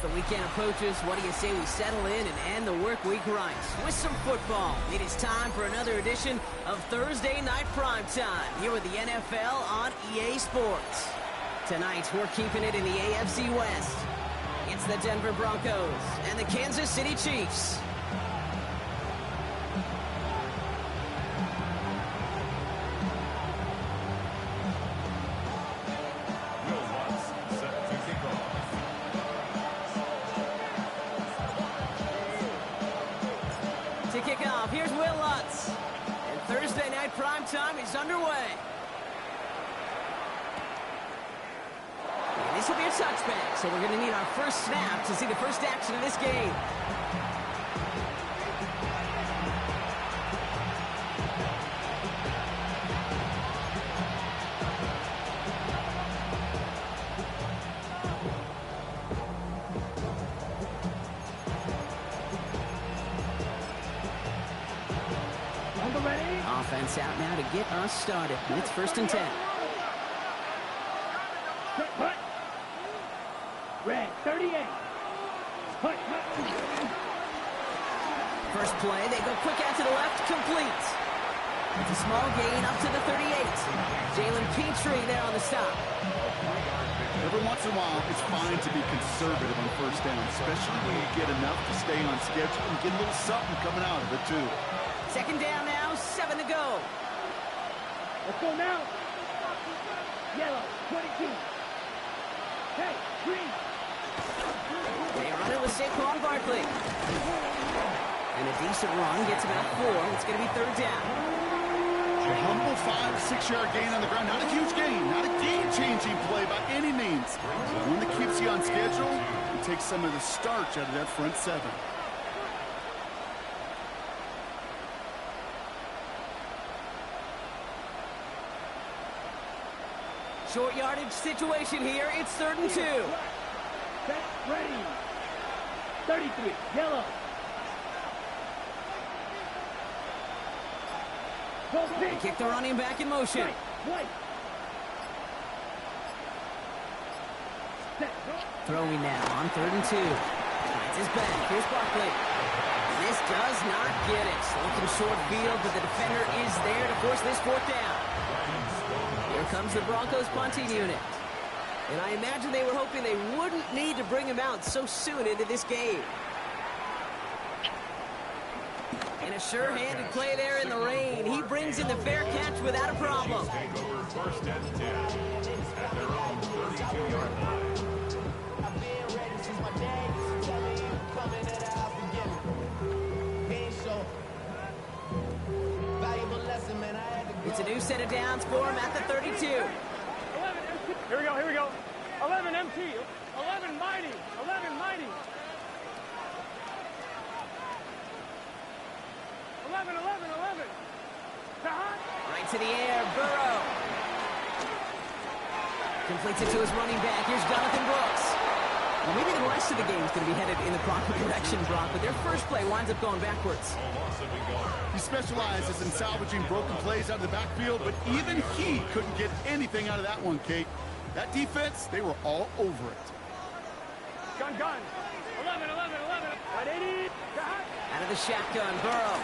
the weekend approaches, what do you say we settle in and end the work week right with some football? It is time for another edition of Thursday Night Primetime here with the NFL on EA Sports. Tonight, we're keeping it in the AFC West. It's the Denver Broncos and the Kansas City Chiefs. To kick off, here's Will Lutz. And Thursday Night Primetime is underway. And this will be a touchback, so we're going to need our first snap to see the first action of this game. Offense out now to get us started. It's 1st and 10. Red 38. First play, they go quick out to the left, complete. It's a small gain up to the 38. Jalen Petrie there on the stop. Every once in a while, it's fine to be conservative on first down, especially when you get enough to stay on schedule and get a little something coming out of it, too. Second down now, 7 to go. Let's go now. Yellow, 22. Hey, green. They run it with Saquon Barkley. And a decent run gets about 4. It's going to be 3rd down. A humble 5 to 6 yard gain on the ground. Not a huge gain, not a game-changing play by any means. But one that keeps you on schedule and takes some of the starch out of that front 7. Short yardage situation here. It's 3rd and 2. Set, ready. 33, yellow. Go They big. kick the running back in motion. White. Set. Throwing now on 3rd and 2. Finds his back. Here's Barkley. This does not get it. Looking short field, but the defender is there to force this 4th down. Here comes the Broncos punting unit. And I imagine they were hoping they wouldn't need to bring him out so soon into this game. And a sure-handed play there in the rain. He brings in the fair catch without a problem. First and 10 at their own 32-yard line. I've been ready since my dad used to tell me coming to the house again. He ain't so valuable lesson, man. I had to. It's a new set of downs for him at the 32. 11 MT. Here we go. 11 MT. 11 mighty. 11 mighty. 11. Right to the air, Burrow. Completes it to his running back. Here's Jonathan Brooks. Well, maybe the rest of the game is going to be headed in the proper direction, Brock, but their first play winds up going backwards. He specializes in salvaging broken plays out of the backfield, but even he couldn't get anything out of that one, Kate. That defense, they were all over it. Gun. 11. Right 80. Out of the shotgun, Burrow.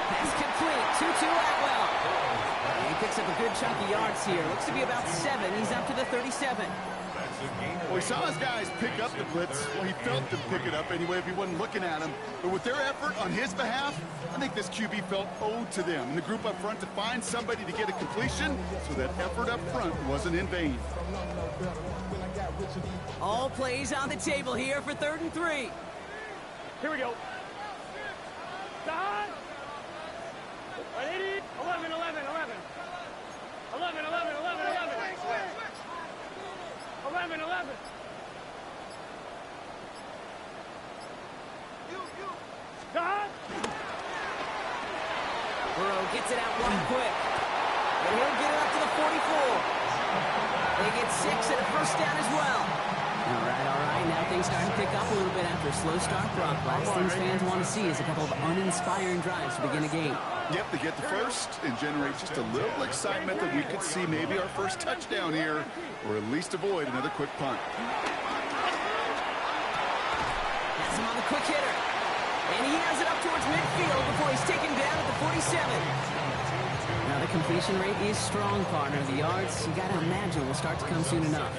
Pass complete. 2-2 Atwell. And he picks up a good chunk of yards here. Looks to be about 7. He's up to the 37. Well, he saw his guys pick up the blitz. Well, he felt them pick it up anyway if he wasn't looking at him. But with their effort on his behalf, I think this QB felt owed to them and the group up front to find somebody to get a completion so that effort up front wasn't in vain. All plays on the table here for 3rd and 3. Here we go. Right 80. 11. 11. Burrow gets it out one quick. And he'll get it up to the 44. They get 6 and a first down as well. All right. Now things starting to pick up a little bit after a slow start, Brock. Last things fans want to see is a couple of uninspiring drives to begin a game. Yep, they get the first and generate just a little excitement that we could see maybe our first touchdown here, or at least avoid another quick punt. Has him on the quick hitter. And he has it up towards midfield before he's taken down at the 47. Now, the completion rate is strong, partner. The yards, you got to imagine, will start to come soon enough.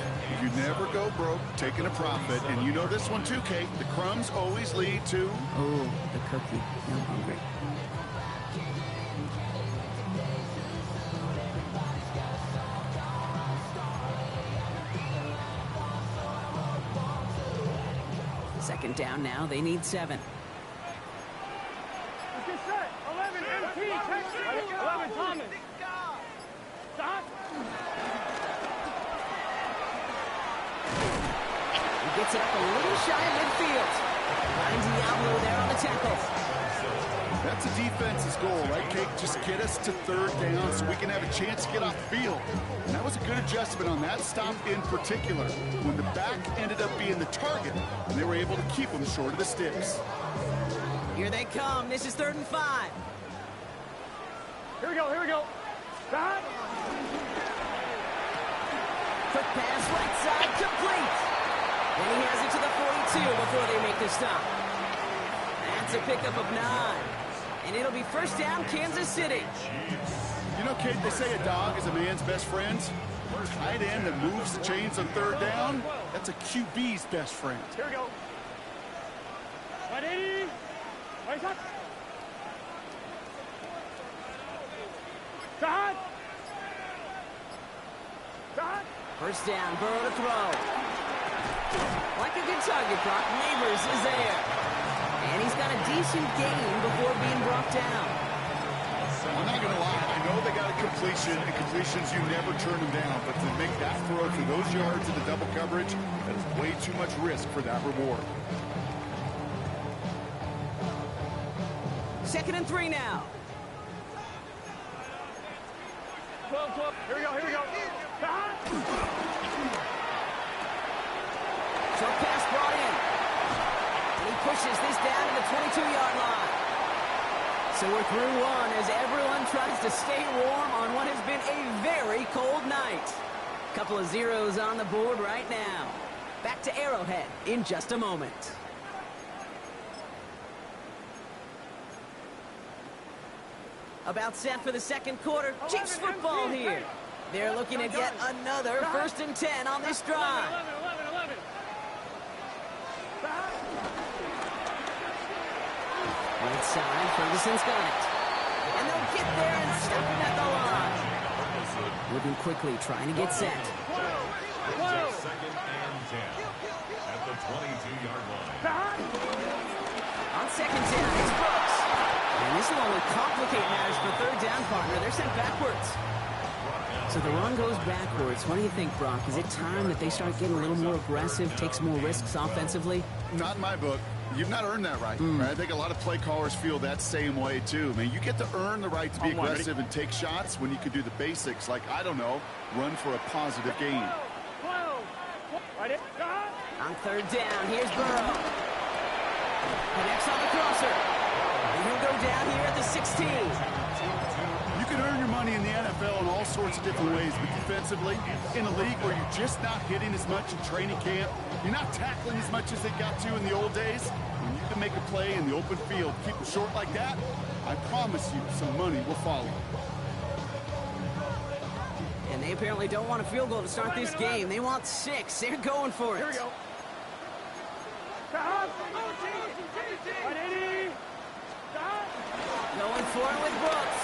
You never go broke taking a profit, and you know this one too, Kate. The crumbs always lead to... Oh, the cookie. I'm hungry. Second down now. They need 7. Get set. 11 MT. 11 Thomas. Stop. He gets it up a little shy of midfield. Finds Diablo there on the tackle. That's a defense's goal, right, Kate? Just get us to 3rd down so we can have a chance to get off the field. And that was a good adjustment on that stop in particular, when the back ended up being the target, and they were able to keep them short of the sticks. Here they come. This is 3rd and 5. Here we go. Here we go. Stop. Quick pass right side, complete. And he has it to the 42 before they make the stop. That's a pickup of 9. And it'll be 1st down, Kansas City. You know, Kate, they say a dog is a man's best friend. Tight end that moves the chains on 3rd down, that's a QB's best friend. Here we go. 180. Right shot. Shot. Shot. 1st down, Burrow to throw. Like a good target, Brock. Neighbors is there. And he's got a decent gain before being brought down. I'm not going to lie. I know they got a completion, and completions, you never turn them down. But to make that throw for those yards in the double coverage, that is way too much risk for that reward. 2nd and 3 now. 12. Here we go. Here we go. Shot. Short pass brought in. And he pushes this down to the 22-yard line. So we're through 1 as everyone tries to stay warm on what has been a very cold night. Couple of zeros on the board right now. Back to Arrowhead in just a moment. About set for the 2nd quarter. Chiefs football here. They're looking at yet another 1st and 10 on this drive. 11. Right side, Ferguson's got it. And they'll get there and stop him at the line. Moving quickly, trying to get set. 2nd and 10 at the 22-yard line. On 2nd down, it's Brooks. And this will only complicate matters for 3rd down, partner. They're sent backwards. So the run goes backwards. What do you think, Brock? Is it time that they start getting a little more aggressive, take some more risks offensively? Not in my book. You've not earned that right. I think a lot of play callers feel that same way, too. I mean, you get to earn the right to be aggressive and take shots when you can do the basics, like, I don't know, run for a positive gain. 12. On 3rd down, here's Burrow. Connects on the crosser. And he'll go down here at the 16. You can earn your money in the NFL in all sorts of different ways, but defensively, in a league where you're just not hitting as much in training camp, you're not tackling as much as they got to in the old days, when you can make a play in the open field, keep it short like that, I promise you some money will follow. And they apparently don't want a field goal to start this game. They want 6. They're going for it. Here we go. Stop. 180. Stop. Going for it with Brooks.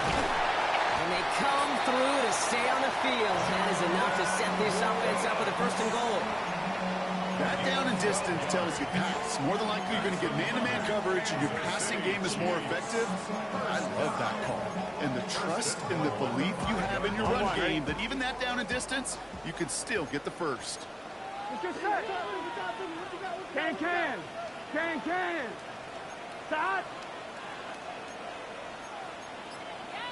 And they come through to stay on the field. That is enough to set this offense up with a 1st and goal. That down and distance tells you pass. More than likely, you're going to get man-to-man coverage, and your passing game is more effective. I love that call. And the trust and the belief you have in your run game that even that down and distance, you can still get the 1st. Can. Stop.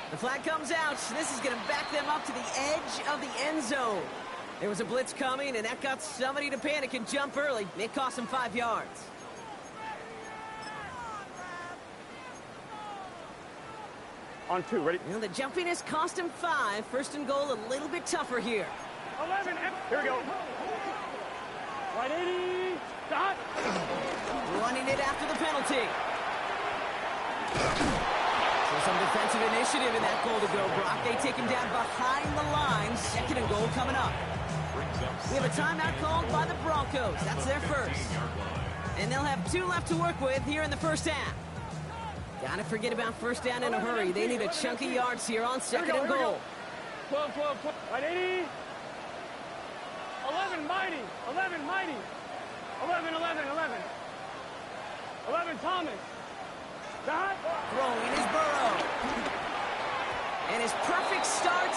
The flag comes out. This is going to back them up to the edge of the end zone. There was a blitz coming, and that got somebody to panic and jump early. It cost them 5 yards. On 2, ready? You know, the jumpiness cost him 5. 1st and goal, a little bit tougher here. 11. Here we go. 180. Stop. running it after the penalty. So some defensive initiative in that goal to go, Brock. They take him down behind the line. 2nd and goal coming up. We have a timeout called by the Broncos. That's their first. And they'll have 2 left to work with here in the first half. Gotta forget about first down in a hurry. They need a chunk of yards here on 2nd and goal. 12, 12, 12. Right, 80. 11, mighty. 11, mighty. 11, 11, 11. 11, Thomas. Dot. Throwing is Burrow. And his perfect start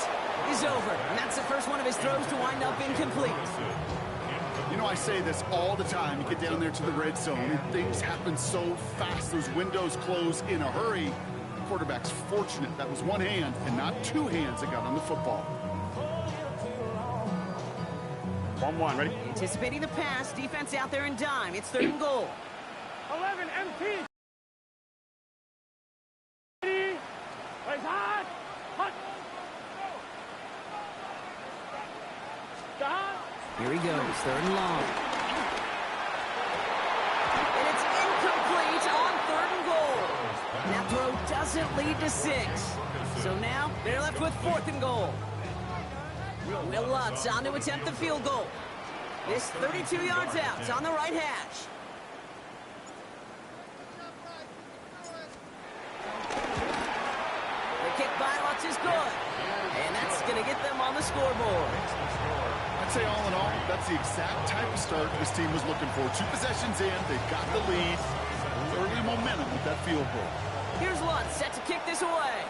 is over. And that's the first one of his throws to wind up incomplete. You know, I say this all the time. You get down there to the red zone, and things happen so fast. Those windows close in a hurry. The quarterback's fortunate that was one hand and not 2 hands that got on the football. 1-1, ready? Anticipating the pass, defense out there in dime. It's 3rd and goal. 11, MT. Hot. Hot. Stop. Here he goes, 3rd and long. And it's incomplete on 3rd and goal. And that throw doesn't lead to 6. So now they're left with 4th and goal. Will Lutz on to attempt the field goal. This 32 yards out. It's on the right hash. The kick by Lutz is good. And that's going to get them on the scoreboard. I'd say all in all, that's the exact type of start this team was looking for. 2 possessions in, they've got the lead. Early momentum with that field goal. Here's Lutz set to kick this away.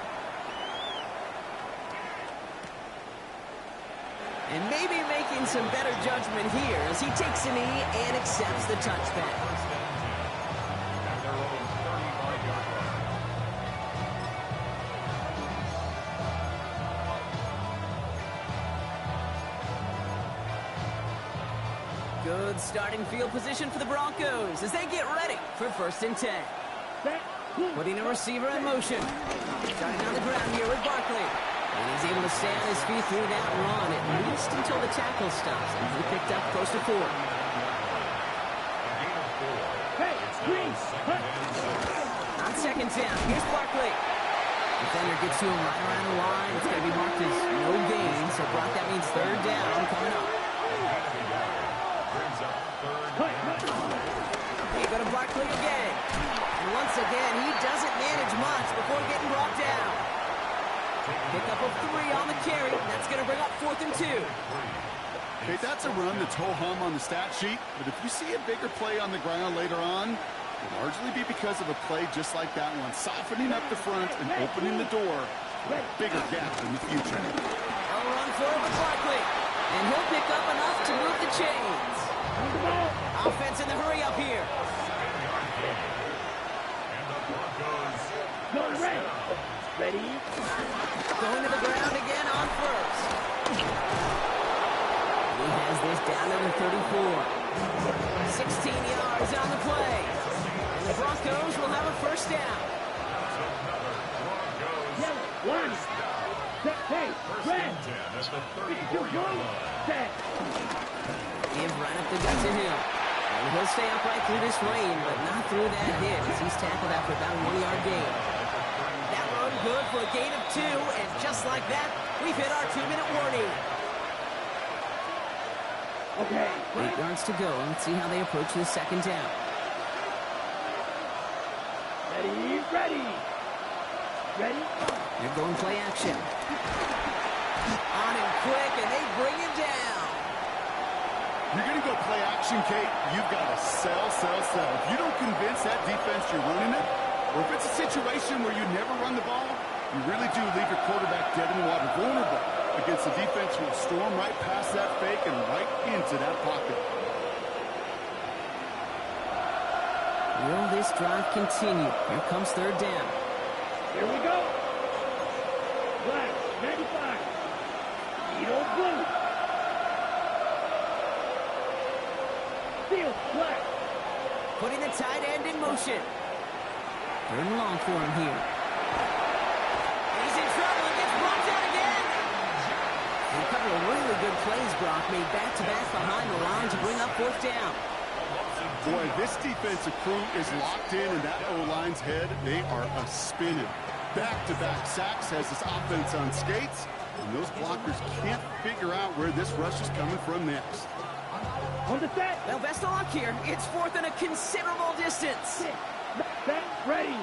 And maybe making some better judgment here as he takes a knee and accepts the touchback. Good starting field position for the Broncos as they get ready for 1st and 10. Putting a receiver in motion. Starting on the ground here with Barkley. And he's able to stay on his feet through that run, at least until the tackle stops. And he picked up close to 4. Hey, green. On 2nd down, here's Barkley. Defender gets to him right around the line. It's going to be marked as no gain. So, Brock, that means 3rd down coming up. Here go to Barkley again. And once again, he doesn't manage much before getting brought down. Pick up of 3 on the carry. That's going to bring up 4th and 2. Okay, that's a run that's ho-hum on the stat sheet, but if you see a bigger play on the ground later on, it'll largely be because of a play just like that one, softening up the front and opening the door for a bigger gap in the future. I'll run forward with Barkley, and he'll pick up enough to move the chains. Offense in the hurry up here. Ready? Going to the ground again on 1st. He has this down to the 34. 16 yards on the play. And the Broncos will have a 1st down. One. Hey, red. 52-yard line. Give right up the gut to him. And he'll stay upright through this rain, but not through that hit as he's tackled after about a 1-yard gain. That run good for a gain of 2, and just like that, we've hit our 2-minute warning. Okay. 8 yards to go. Let's see how they approach this 2nd down. Ready, ready. Ready? They're going play action. On him quick, and they bring him down. You're going to go play action, Kate, you've got to sell. If you don't convince that defense you're running it, or if it's a situation where you never run the ball, you really do leave your quarterback dead in the water, vulnerable against a defense who will storm right past that fake and right into that pocket. Will this drive continue? Here comes 3rd down. Here we go. Black, 95. Edo blue. Field black. Putting the tight end in motion. 3rd and long for him here. He's in trouble and gets bumped out again. And a couple of really good plays, Brock, made back-to-back behind the line to bring up 4th down. Boy, this defensive crew is locked in, and that O-line's head, they are a-spinning. Back-to-back sacks has this offense on skates, and those blockers can't figure out where this rush is coming from next. On the set. Well, best of luck here. It's fourth and a considerable distance. Set, ready.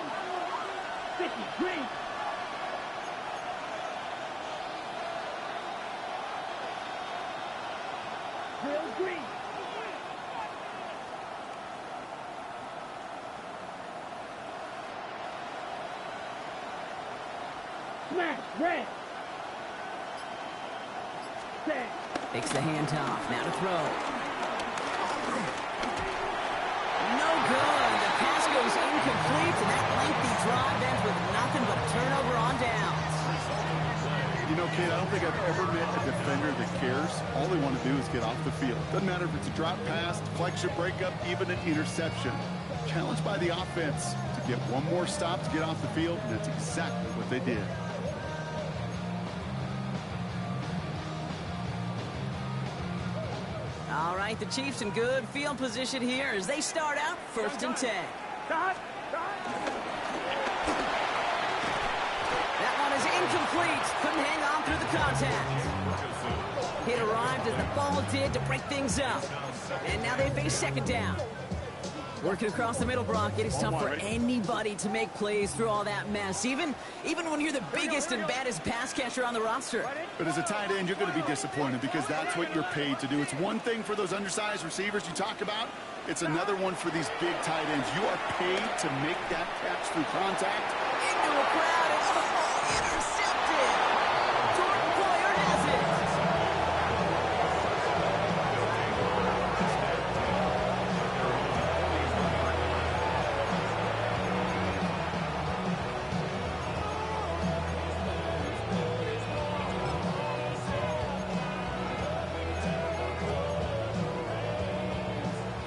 Sticky, green. Drill, green. Smash, red. Set. Takes the handoff. Now to throw. No good. The pass goes incomplete, and that lengthy drive ends with nothing but a turnover on downs. You know, Kate, I don't think I've ever met a defender that cares. All they want to do is get off the field. Doesn't matter if it's a drop pass, deflection, breakup, even an interception. Challenged by the offense to get one more stop to get off the field, and that's exactly what they did. All right, the Chiefs in good field position here as they start out first and 10. That one is incomplete. Couldn't hang on through the contact. It arrived as the ball did to break things up. And now they face second down. Working across the middle, Brock, it is tough for anybody to make plays through all that mess, even when you're the biggest and baddest pass catcher on the roster. But as a tight end, you're going to be disappointed because that's what you're paid to do. It's one thing for those undersized receivers you talk about. It's another one for these big tight ends. You are paid to make that catch through contact. Into a crowd, and intercepted. Jordan Poyer has it.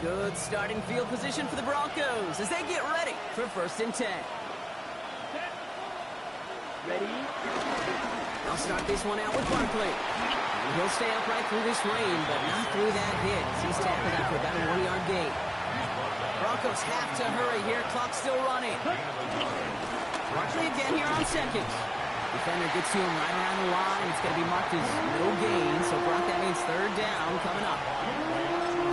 Good starting field position for the Broncos as they get ready for first and 10. ready. I'll start this one out with Barkley. He'll stay upright through this rain, but not through that hit. He's tackled out for about a 1-yard gain. Broncos have to hurry here. Clock's still running. Barkley again here on second. Defender gets to him right around the line. It's going to be marked as no gain. So, Brock, that means third down coming up.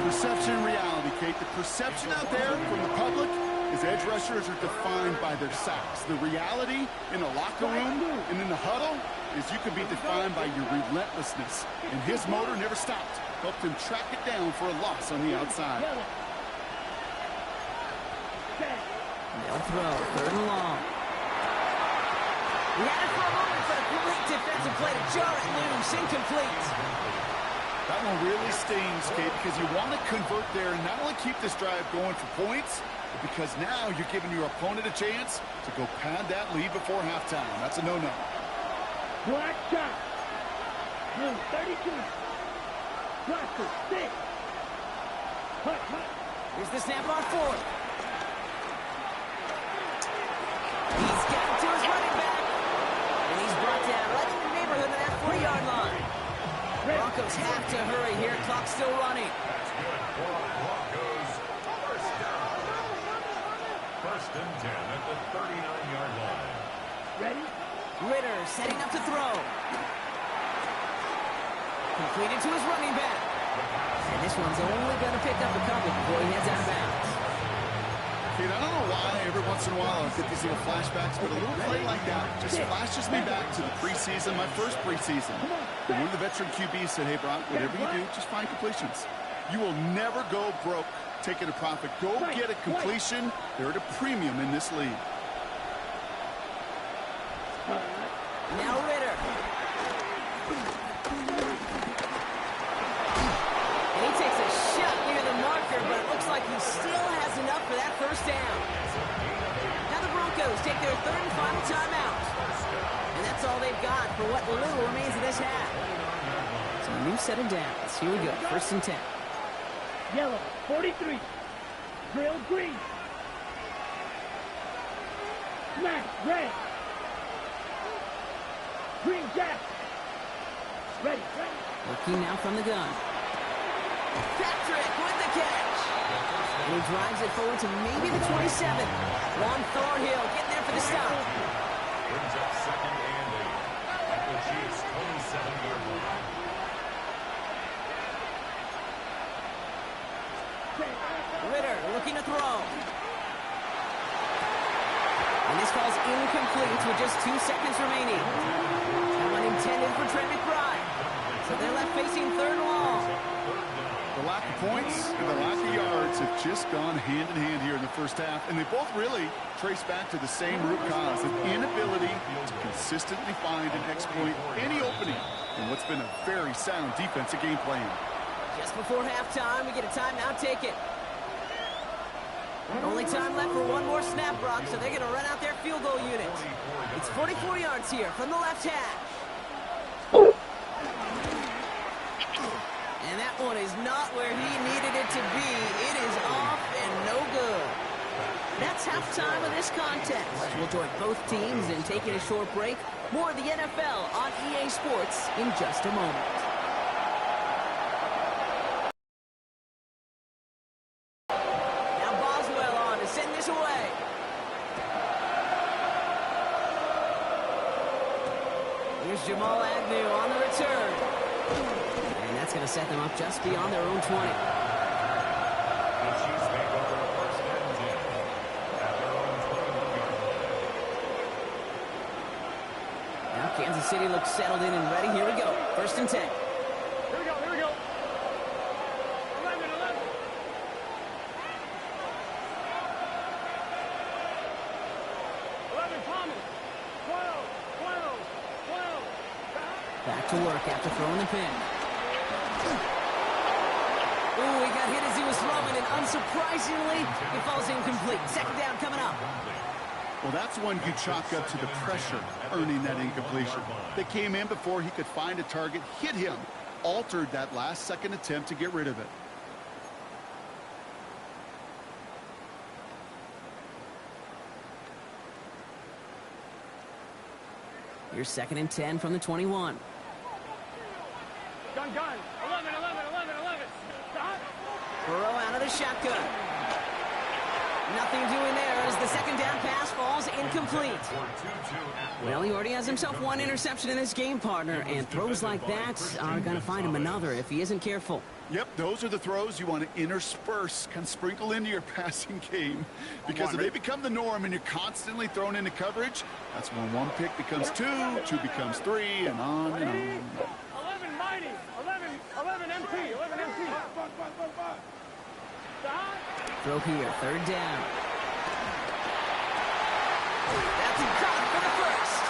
Perception and reality, Kate. The perception out there from the public is edge rushers are defined by their sacks. The reality in the locker room and in the huddle is you can be defined by your relentlessness. And his motor never stopped. Helped him track it down for a loss on the outside. They'll throw. Third and long. He had it for a moment, but a great defensive play to jar it loose. Incomplete. That one really stings, Kate, because you want to convert there and not only keep this drive going for points, but because now you're giving your opponent a chance to go pad that lead before halftime. That's a no-no. Black shot. Blue 32. Blaster 6. Hut. Here's the snap on fourth. He's got it to his running back. And he's brought down right in the neighborhood of that 40-yard line. Broncos have to hurry here. Clock's still running. That's good for the Broncos. First down. First and 10 at the 39-yard line. Ready? Ritter setting up to throw. Completed to his running back. And this one's only going to pick up a couple before he heads out of bounds. Kate, I don't know why every once in a while I get these little flashbacks, but a little play like that just flashes me back to the preseason, my first preseason. And one of the veteran QBs said, hey, Brock, whatever you do, just find completions. You will never go broke taking a profit. Go get a completion. They're at a premium in this league. Now Ritter. And he takes a shot near the marker, but it looks like he still has enough for that first down. Now the Broncos take their third and final timeout. And that's all they've got for what little remains of this half. So a new set of downs. Here we go, first and 10. Yellow 43. Drill green. Smash red. Green jack. Ready. Working now from the gun. Patrick with the catch. And he drives it forward to maybe the 27. Juan Thornhill getting there for the stop. Brings up second and 8 at the Chiefs' 27-yard line. Ritter looking to throw. And this falls incomplete with just 2 seconds remaining. That one intended for Trent McBride. So they're left facing third and long. The lack of points and the lack of yards have just gone hand in hand here in the first half, and they both really trace back to the same root cause, an inability to consistently find and exploit any opening in what's been a very sound defensive game plan. Just before halftime, we get a timeout ticket. Only time left for one more snap, Brock, so they're going to run out their field goal unit. It's 44 yards here from the left hash. And that one is not where he needed it to be. It is off and no good. That's halftime of this contest. We'll join both teams in taking a short break. More of the NFL on EA Sports in just a moment. Here's Jamal Agnew on the return. And that's going to set them up just beyond their own 20. The Chiefs make over first and 10 at their own 21-yard line. Now Kansas City looks settled in and ready. Here we go. First and 10. Here we go, here we go. 11, 11. Thomas. 12. Back to work after throwing the pin. Ooh, he got hit as he was throwing, and unsurprisingly, it falls incomplete. Second down coming up. Well, that's one you chalk up to the pressure earning that incompletion. They came in before he could find a target, hit him, altered that last-second attempt to get rid of it. Here's second and 10 from the 21. Gun. 11. Stop. Burrow out of the shotgun. Nothing doing there as the second down pass falls incomplete. Well, he already has himself one interception in this game, partner, and throws like that are going to find him another if he isn't careful. Yep, those are the throws you want to intersperse, kind of sprinkle into your passing game. Because if they become the norm and you're constantly thrown into coverage, that's when one pick becomes two becomes three, and on and on. 11 mighty. 11 MT. Stop. Throw here, third down. That's caught for the first.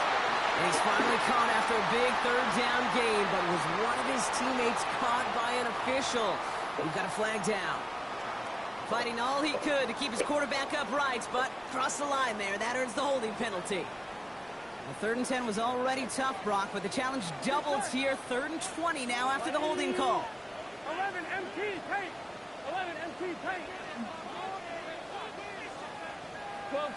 And he's finally caught after a big third down game, but was one of his teammates caught by an official. We've got a flag down. Fighting all he could to keep his quarterback upright, but crossed the line there. That earns the holding penalty. The third and 10 was already tough, Brock, but the challenge doubles here. Third and 20 now after the holding call. 11 MT take. 11 MT take. 12.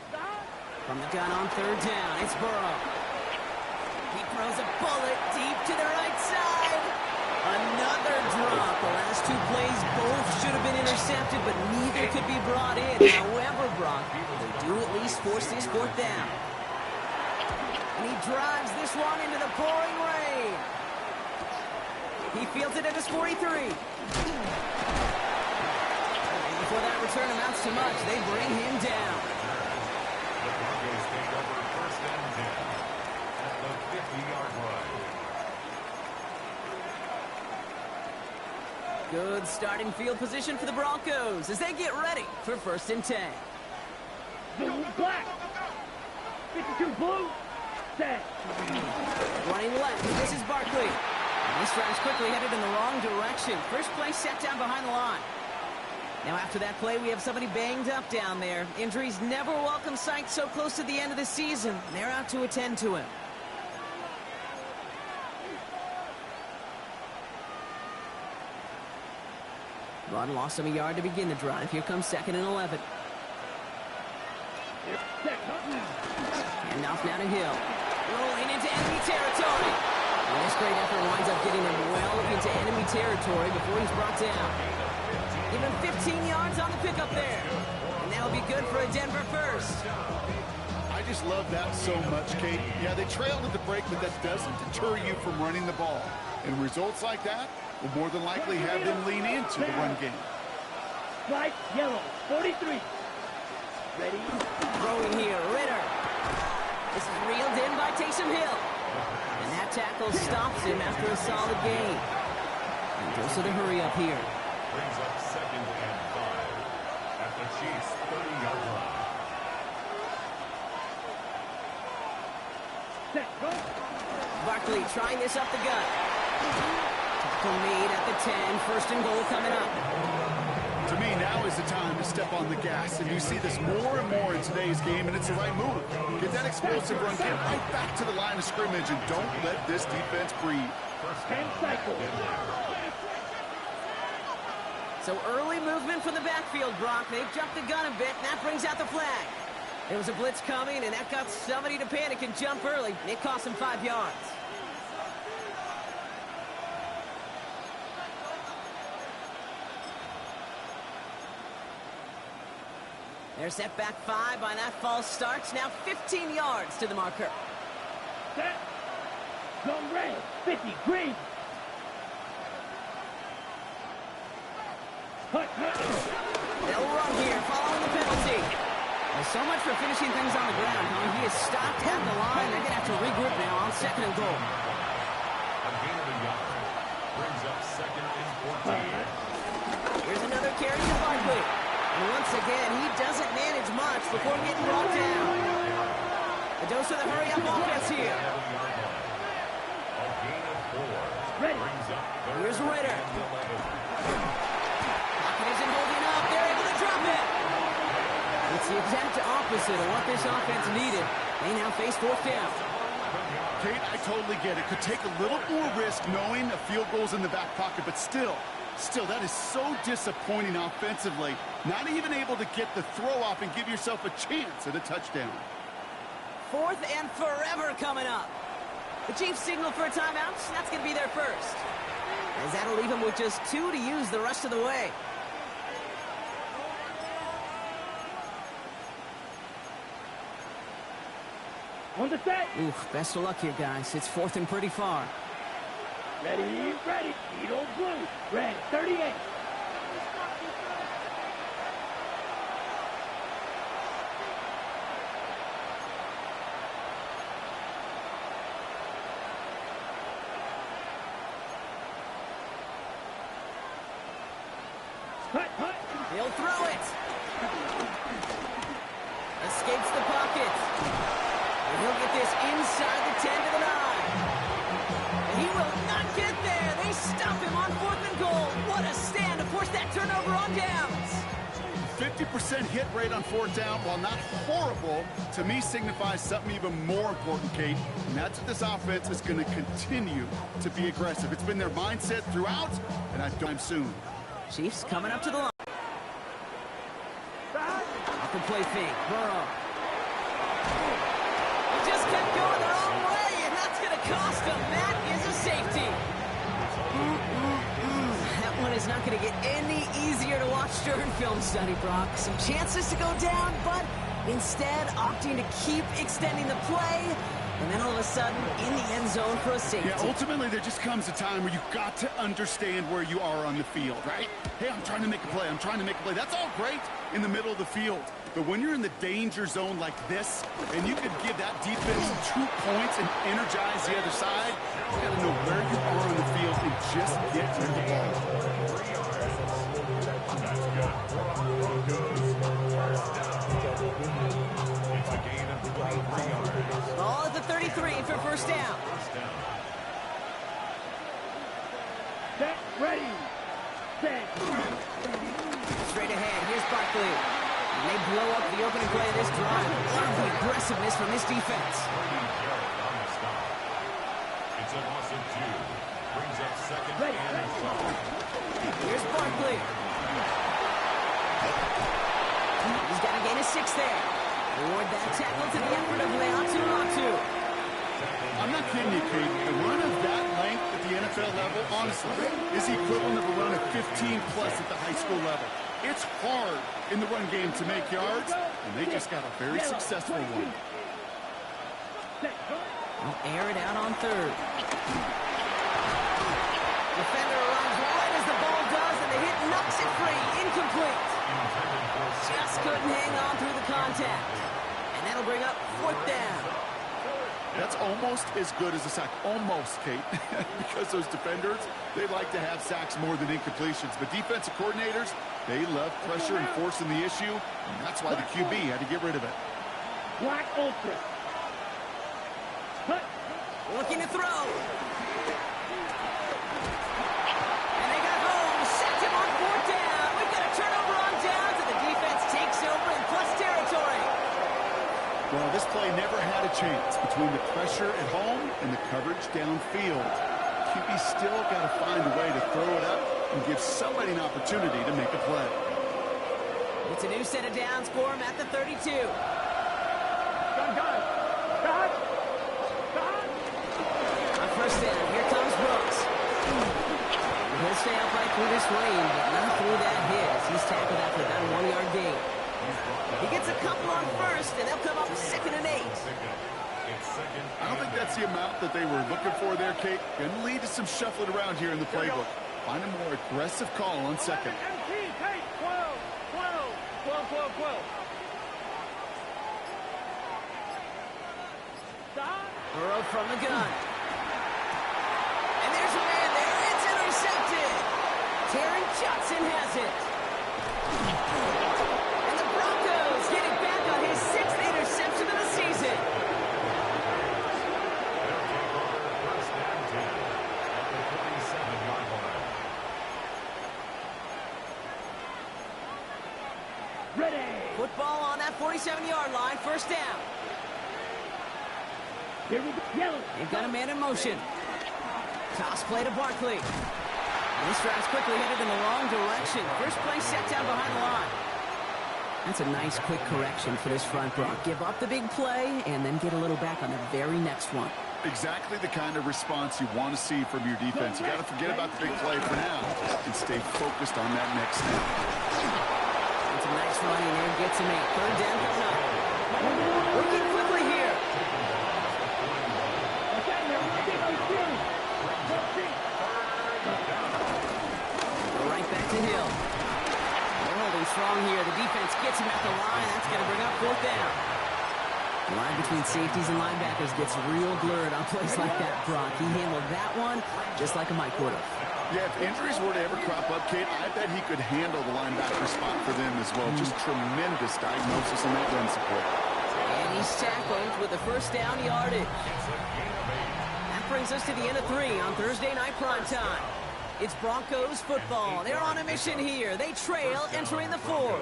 Stop. From the gun on third down, it's Burrow. He throws a bullet deep to the right side. Another drop. The last two plays both should have been intercepted, but neither could be brought in. However, Brock, they do at least force this fourth down. And he drives this one into the pouring rain. He fields it at his 43. Before that return amounts to much, they bring him down. The Broncos take over first and 10 at the 50-yard line. Good starting field position for the Broncos as they get ready for first and 10. Black. 52 blue. Set. Running left, this is Barkley. And this drive's quickly headed in the wrong direction. First play set down behind the line. Now after that play, we have somebody banged up down there. Injuries never welcome sight so close to the end of the season. They're out to attend to him. Run lost him a yard to begin the drive. Here comes second and 11. And off now to Hill. Rolling into enemy territory. And this great effort winds up getting him well into enemy territory before he's brought down. Give him 15 yards on the pickup there. And that'll be good for a Denver first. I just love that so much, Kate. Yeah, they trailed at the break, but that doesn't deter you from running the ball. And results like that will more than likely have them lean into the run game. Flight yellow, 43. Ready? Throwing here, Ritter. This is reeled in by Taysom Hill. And that tackle stops him after a solid gain. And goes to the hurry up here. Brings up 2nd and 5 at the Chiefs' 30-yard line. Set, go. Barkley trying this up the gut. Tackle made at the 10. First and goal coming up. To me, now is the time to step on the gas, and you see this more and more in today's game, and it's the right move. Get that explosive run, get right back to the line of scrimmage, and don't let this defense breathe. 10 cycles. So early movement from the backfield, Brock. They've jumped the gun a bit, and that brings out the flag. There was a blitz coming, and that got somebody to panic and jump early. It cost them 5 yards. They're set back 5 by that false start. Now 15 yards to the marker. Set. Go red. 50. Green. Hut. They'll run here, following the penalty. Well, so much for finishing things on the ground, huh? He is stopped at the line. They're going to have to regroup now on 2nd and goal. A gain of a yard. Brings up 2nd and 14. Here's another carry to Barkley. And once again, he doesn't manage much before getting brought down. A dose of the hurry-up offense here. A gain of 4. Ready. Brings up 3rd Here's Ritter. and 11. Pocket isn't holding up. They're able to drop it. It's the exact opposite of what this offense needed. They now face 4th down. Kate, I totally get it. Could take a little more risk knowing a field goal's in the back pocket, but still, that is so disappointing offensively. Not even able to get the throw off and give yourself a chance at a touchdown. 4th and forever coming up. The Chiefs signal for a timeout. That's going to be their first. As that'll leave them with just 2 to use the rest of the way. On the set. Oof, best of luck here, guys. It's 4th and pretty far. Ready. Eagle blue. Red. 38. Hut. He'll throw it. Escapes the pocket. And he'll get this inside the 10 to the 9. And he will not get there. They stop him on 4th and goal. What a stand to force that turnover on downs. 50% hit rate on 4th down, while not horrible, to me signifies something even more important, Kate. And that's that this offense is going to continue to be aggressive. It's been their mindset throughout, and I don't soon. Chiefs coming up to the line. Off the play fake. Burrow. Just kept going their own way, and that's going to cost them. That is a safety. That one is not going to get any easier to watch during film study, Brock. Some chances to go down, but instead opting to keep extending the play. And then all of a sudden, in the end zone for a safety. Yeah, ultimately, there just comes a time where you've got to understand where you are on the field, right? Hey, I'm trying to make a play. That's all great in the middle of the field. But when you're in the danger zone like this, and you could give that defense 2 points and energize the other side, you got to know where you are on the field and just get to the ball. That's good. Broncos, first down. It's a gain of 23 yards. Ball at the 33 for first down. Set. Ready. Set. Straight ahead, here's Barkley. And they blow up the opening play of this drive. Love the aggressiveness from this defense. It's a loss of 2. Brings up 2nd and 5. Here's Barkley. He's got a gain of 6 there. Reward that tackle to the effort of Leatu. I'm not kidding you, Kate. The run of that length at the NFL level, honestly, is the equivalent of a run of 15 plus at the high school level. It's hard in the run game to make yards, and they just got a very successful one. They'll air it out on third. Defender runs wide as the ball does, and the hit knocks it free. Incomplete. Just couldn't hang on through the contact. And that'll bring up fourth down. That's almost as good as a sack. Almost, Kate. Because those defenders, they like to have sacks more than incompletions. But defensive coordinators, they love pressure and forcing the issue. And that's why the QB had to get rid of it. Black Ultra. Looking to throw. And they got home. Sacked him on fourth down. We've got a turnover on downs, and the defense takes over in plus territory. Well, this play never had a chance between the pressure at home and the coverage downfield. QB still got to find a way to throw it up and give somebody an opportunity to make a play. It's a new set of downs for him at the 32. Gun. On first down, here comes Brooks. He'll stay upright through this lane, but not through that hit as he's tackled after about a 1-yard gain. He gets a couple on first, and they'll come up 2nd and 8. I don't think that's the amount that they were looking for there, Kate. Going to lead to some shuffling around here in the playbook. Find a more aggressive call on second. MT, take 12. Stop. Burrow from the gun. And there's a man there. It's intercepted. Terry Johnson has it. And the Broncos get it back on his 6th interception of the season. First and 10 at the 47-yard line. Ready. Football on that 47-yard line. First down. Here we go. Yellow. They've got a man in motion. Toss play to Barkley. And this drive's quickly headed in the wrong direction. First play set down behind the line. That's a nice quick correction for this front Bronc. Give up the big play and then get a little back on the very next one. Exactly the kind of response you want to see from your defense. You got to forget about the big play for now and stay focused on that next snap. It's a nice running there. Gets him 8. Third down coming up. Working quickly here. Right back to Hill. They're holding strong here. The defense gets him at the line. That's going to bring up fourth down. The line between safeties and linebackers gets real blurred on plays like that, Brock. He handled that one just like a Mike would have. Yeah, if injuries were to ever crop up, Kate, I bet he could handle the linebacker spot for them as well. Just tremendous diagnosis in that run support. And he's tackled with the first down yardage. That brings us to the end of 3 on Thursday night primetime. It's Broncos football. They're on a mission here. They trail entering the 4th.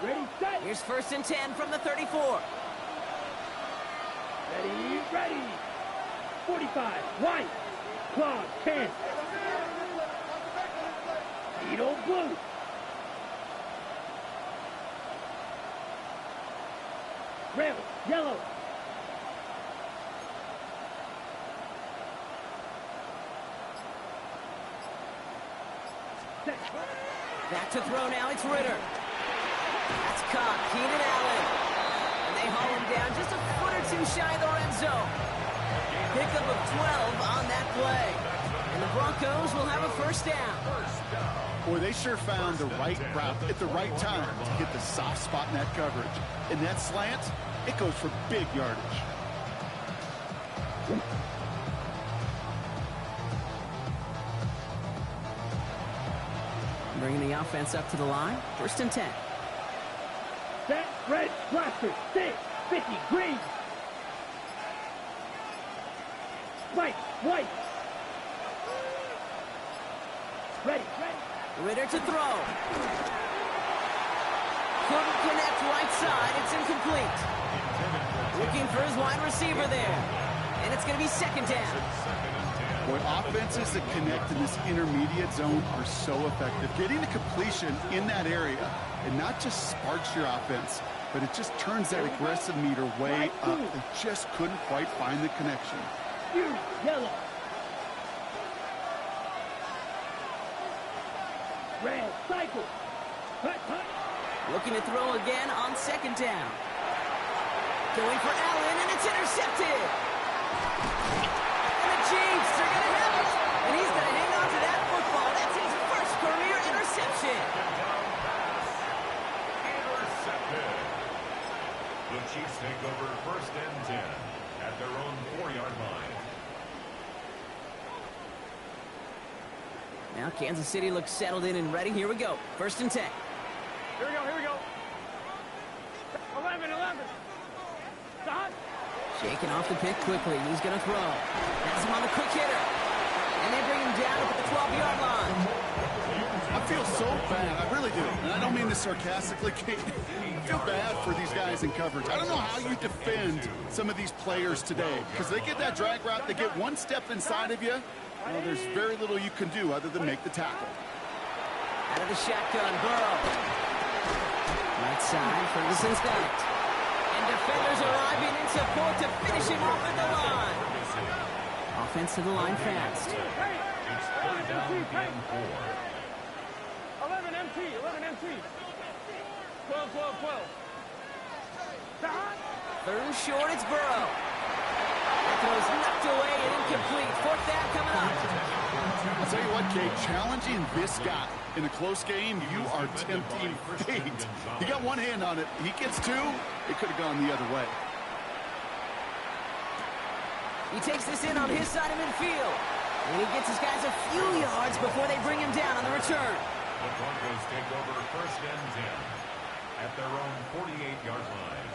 Ready, set. Here's 1st and 10 from the 34. Ready. 45. White. Claw. 10. Needle blue. Red. Yellow. Set. Back to throw now. It's Ritter. That's caught. Keenan Allen. And they haul him down just a foot or two shy of the red zone. Pickup of 12 on that play. And the Broncos will have a first down. Boy, they sure found the right route at the right time to hit the soft spot in that coverage. And that slant, it goes for big yardage. Bringing the offense up to the line. 1st and 10. Set. Red. Blaster. 6. 50. Green. White. Ready. Ritter to throw. Couldn't connect right side. It's incomplete. Looking for his wide receiver there. And it's going to be 2nd down. Boy, offenses that connect in this intermediate zone are so effective. Getting the completion in that area, it not just sparks your offense, but but it just turns that aggressive meter way up. They just couldn't quite find the connection. Yellow. Red, cycle. Looking to throw again on second down. Going for Allen, and it's intercepted. And the Chiefs are going to have it. And he's going to hang on to that football. That's his first career interception. Intercepted. The Chiefs take over first and 10 at their own 4-yard line. Now Kansas City looks settled in and ready. Here we go. First and 10. Here we go, here we go. 11. Stop. Shaking off the pick quickly. He's going to throw. That's him on the quick hitter. And they bring him down up at the 12-yard line. I feel so bad. I really do. And I don't mean this sarcastically, Kate. I feel bad for these guys in coverage. I don't know how you defend some of these players today. Because they get that drag route, they get one step inside of you. Well, there's very little you can do other than make the tackle. Out of the shotgun, Burrow. Right side, Ferguson's got it. And defenders arriving in support to finish him off at the line. Offense to the line fast. It's third down and 4. 11 MT. 12. Stop. Third and short, it's Burrow. That throw's knocked away and incomplete. Fourth down coming up. I'll tell you what, Kate, challenging this guy in a close game, you are tempting fate. He got one hand on it. He gets two. It could have gone the other way. He takes this in on his side of midfield. And he gets his guys a few yards before they bring him down on the return. The Broncos take over first and 10 at their own 48-yard line.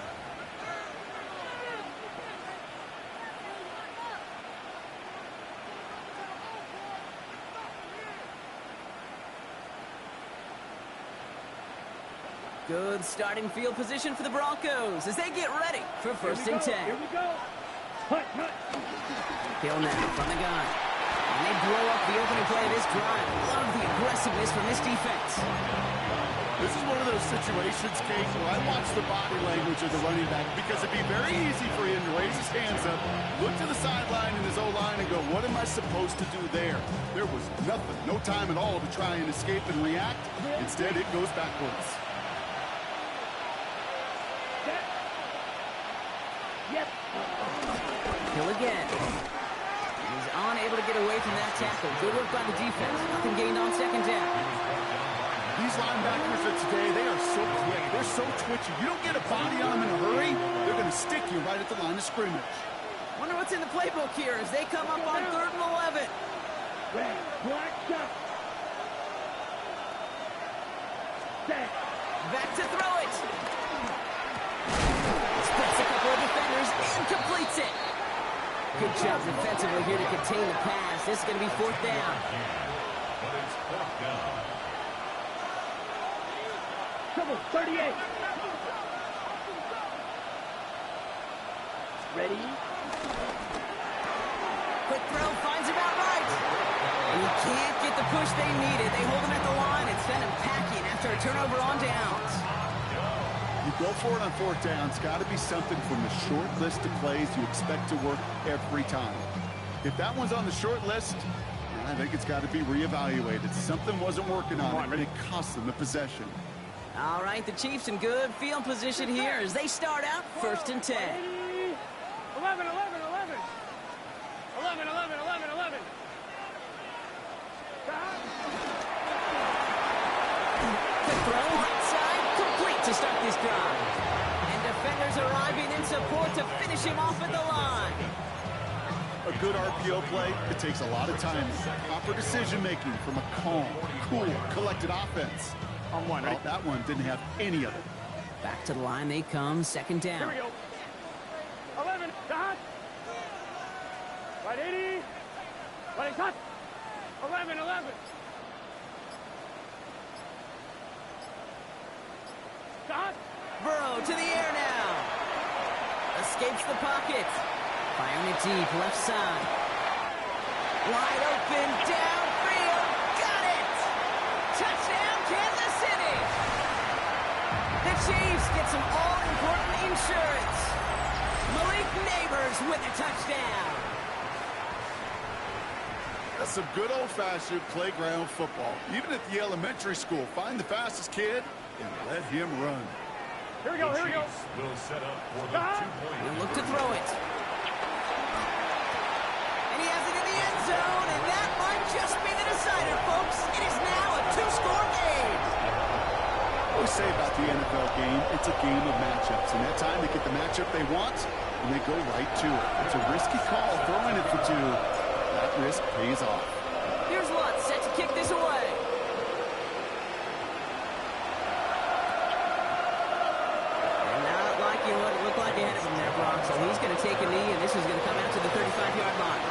Good starting field position for the Broncos as they get ready for first and 10. Here we go. Hut. Hill now from the gun. And they blow up the opening play of this drive. Love the aggressiveness from this defense. This is one of those situations, Kate, where I watch the body language of the running back because it'd be very easy for him to raise his hands up, look to the sideline in his O-line and go, what am I supposed to do there? There was nothing, no time at all to try and escape and react. Instead, it goes backwards. Yep. Hill again. He's unable to get away from that tackle. Good work by the defense. Nothing gained on second down. These linebackers of today, they are so quick. They're so twitchy. You don't get a body on them in a hurry, they're going to stick you right at the line of scrimmage. Wonder what's in the playbook here as they come up on 3rd and 11. Red, black, shot. Set. Back to throw it. Splits a couple of defenders and completes it. Good job defensively here to contain the pass. This is going to be 4th down. But it's 4th down. Trouble, 38. Ready? Quick throw finds him outright. And he can't get the push they needed. They hold him at the line and send him packing after a turnover on downs. You go for it on 4th down. It's got to be something from the short list of plays you expect to work every time. If that one's on the short list, I think it's got to be reevaluated. Something wasn't working on it, and it cost them the possession. All right, the Chiefs in good field position here as they start out 1st and 10. 11. 11. Quick throw, outside, complete to start this drive. And defenders arriving in support to finish him off at the line. A good RPO play, it takes a lot of time. Proper decision-making from a calm, cool, collected offense. On one, Well, right? that one didn't have any of it. Back to the line they come, 2nd Here down. we go. 11, shot. Right 80. Right shot. 11. Shot. Burrow to the air now. Escapes the pocket. Firing it deep, left side. Wide open, downfield. Got it! Touchdown, Kansas City! the Chiefs get some all-important insurance. Malik Neighbors with a touchdown. That's some good old-fashioned playground football. Even at the elementary school, find the fastest kid and let him run. Here we go, here we go. Chiefs will set up for the two-point. He'll look to throw it. And he has it in the end zone, and that might just be the decider, folks. It is now a two-score game. What we say about the NFL game, it's a game of matchups. And that time they get the matchup they want, and they go right to it. It's a risky call throwing it for two. That risk pays off. Here's Lutz set to kick this away. And not liking what it looked like ahead of him there, Brock. So he's going to take a knee, and this is going to come out to the 35-yard line.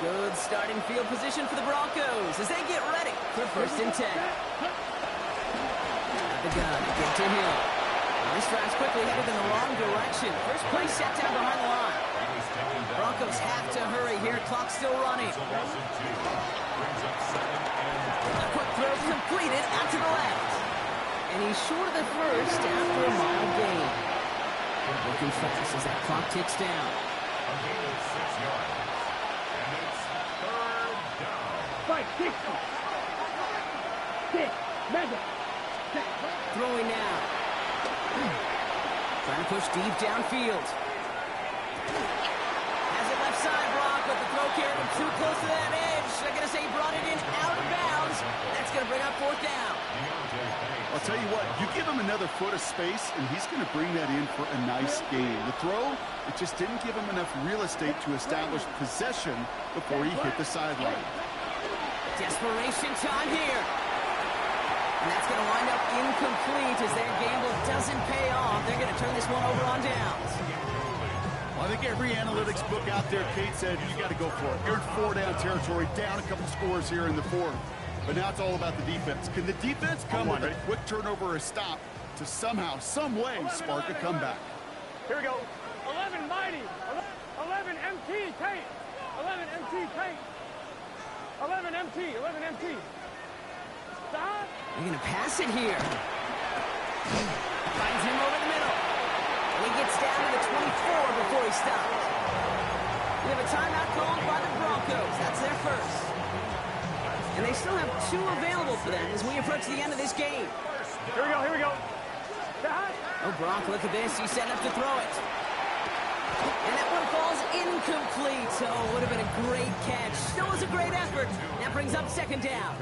Good starting field position for the Broncos as they get ready for 1st and 10. Out the gun, get to Hill. This drive's quickly headed in the wrong direction. First play set down behind the line. Broncos have to hurry here. Clock's still running. A quick throw completed out to the left. And he's short of the first after a mild gain. Looking fast as that clock ticks down. A gain of 6 yards. And it's 3rd down. Fight, kick. Kick, mega. Throwing now. Trying to push deep downfield. Has it left side, Brock, but the throw carried him too close to that edge. They're going to say he brought it in out of bounds. That's going to bring up 4th down. I'll tell you what, you give him another foot of space, and he's going to bring that in for a nice gain. The throw, it just didn't give him enough real estate to establish possession before he hit the sideline. Desperation time here. And that's going to wind up incomplete as their gamble doesn't pay off. They're going to turn this one over on downs. Well, I think every analytics book out there, Kate said, you got to go for it. You're in 4-down territory, down a couple scores here in the 4th. But now it's all about the defense. Can the defense come with a quick turnover or a stop to somehow, some way, spark a comeback? Here we go. 11 mighty. 11 MT, Kate. 11 MT, Kate. 11 MT, 11 MT. Stop. They're going to pass it here. Finds him over the middle. And he gets down to the 24 before he stops. We have a timeout called by the Broncos. That's their first. And they still have 2 available for them as we approach the end of this game. Here we go, here we go. Stop. Oh, Brock, look at this. He's setting up to throw it. And that one falls incomplete. Oh, would have been a great catch. Still was a great effort. That brings up 2nd down.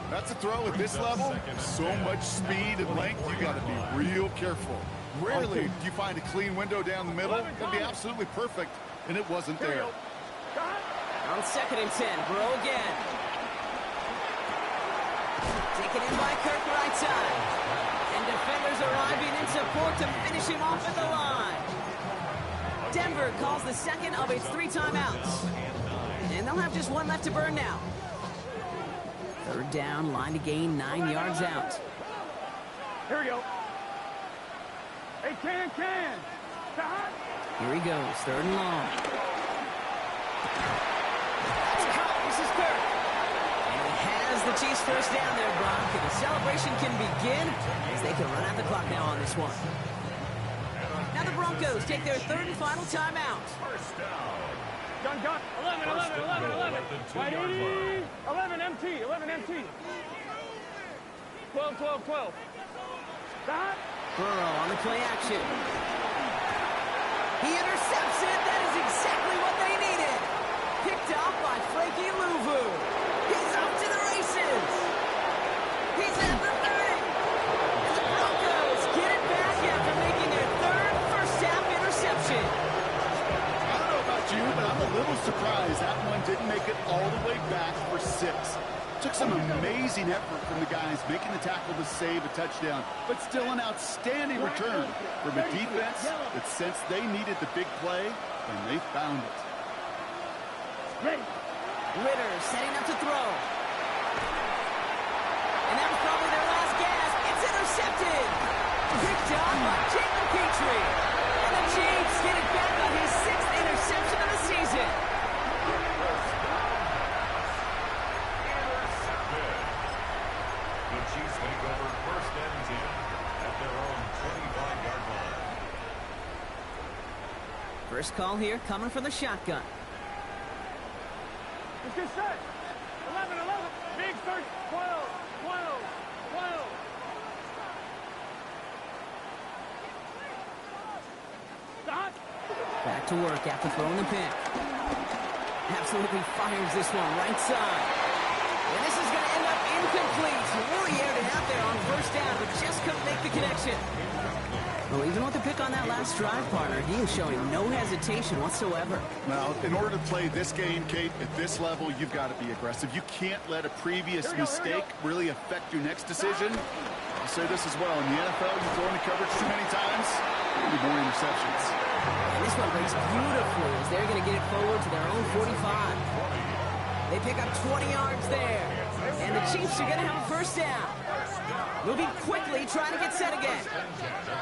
That's a throw at this level. So much speed and length, you got to be real careful. Rarely do you find a clean window down the middle. It'd be absolutely perfect, and it wasn't there. On 2nd and 10, Bro again. Taken in by Kirk right side. And defenders arriving in support to finish him off at the line. Denver calls the second of its 3 timeouts. And they'll have just 1 left to burn now. 3rd down, line to gain 9 yards out. Here we go. Hey, can. Stop. Here he goes, 3rd and long. That's caught. This is Kirk. And he has the Chiefs first down there, Brock. And the celebration can begin as they can run out the clock now on this one. Now the Broncos take their 3rd and final timeout. First down. Gun. 11. 11 MT, 11 MT. 12. Stop. Burrow on the play action. He intercepts it. That is exactly what they needed. Picked off by Frankie Louvu. He's off to the races. He's at the 30. And the Broncos get it back after making their 3rd first-half interception. I don't know about you, but I'm a little surprised that one didn't make it all the way back for 6. Took some amazing effort from the guys making the tackle to save a touchdown, but still an outstanding return from a defense that sensed they needed the big play, and they found it. Ritter setting up to throw. And that was probably their last gasp. It's intercepted. Picked up by Jacob Petrie. And the Chiefs get it back on his 6th interception of the season. The Chiefs take over 1st and 10 at their own 25-yard line. First call here coming from the shotgun. Let's get set. 11, 11. Big 13. 12, 12, 12. Stop. Back to work after throwing the pick. Absolutely fires this one right side. And this is going to end up incomplete. Really aired it out there on 1st down, but just couldn't make the connection. Well, even with the pick on that last drive, partner, he is showing no hesitation whatsoever. Well, in order to play this game, Kate, at this level, you've got to be aggressive. You can't let a previous mistake really affect your next decision. I'll say this as well. In the NFL, you throw into coverage too many times, there'll be more interceptions. And this one breaks beautifully as they're going to get it forward to their own 45. They pick up 20 yards there. And the Chiefs are going to have a 1st down. Moving quickly, trying to get set again. At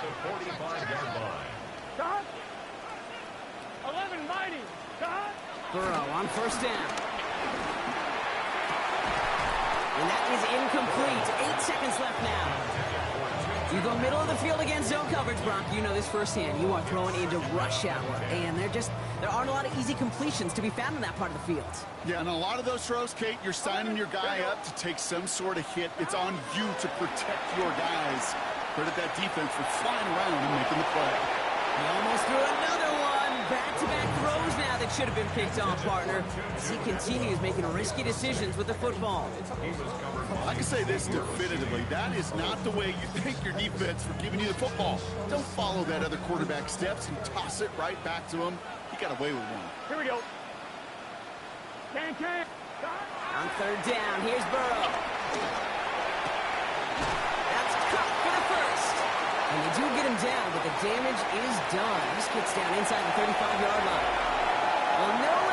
the 45-yard line. Stop. 11, mighty. Stop. Burrow on 1st down. And that is incomplete. 8 seconds left now. You go middle of the field against zone coverage, Brock. You know this firsthand. You are throwing into rush hour. And there aren't a lot of easy completions to be found in that part of the field. Yeah, and a lot of those throws, Kate, you're signing your guy up to take some sort of hit. It's on you to protect your guys. Credit that defense for flying around and making the play. He almost threw another one. Back-to-back throws now that should have been picked off, partner. As he continues making risky decisions with the football. I can say this definitively. That is not the way you thank your defense for giving you the football. Don't follow that other quarterback steps and toss it right back to him. He got away with one. Here we go. Can. On 3rd down, here's Burrow. That's cut for the 1st. And they do get him down, but the damage is done. This gets down inside the 35-yard line. Well, no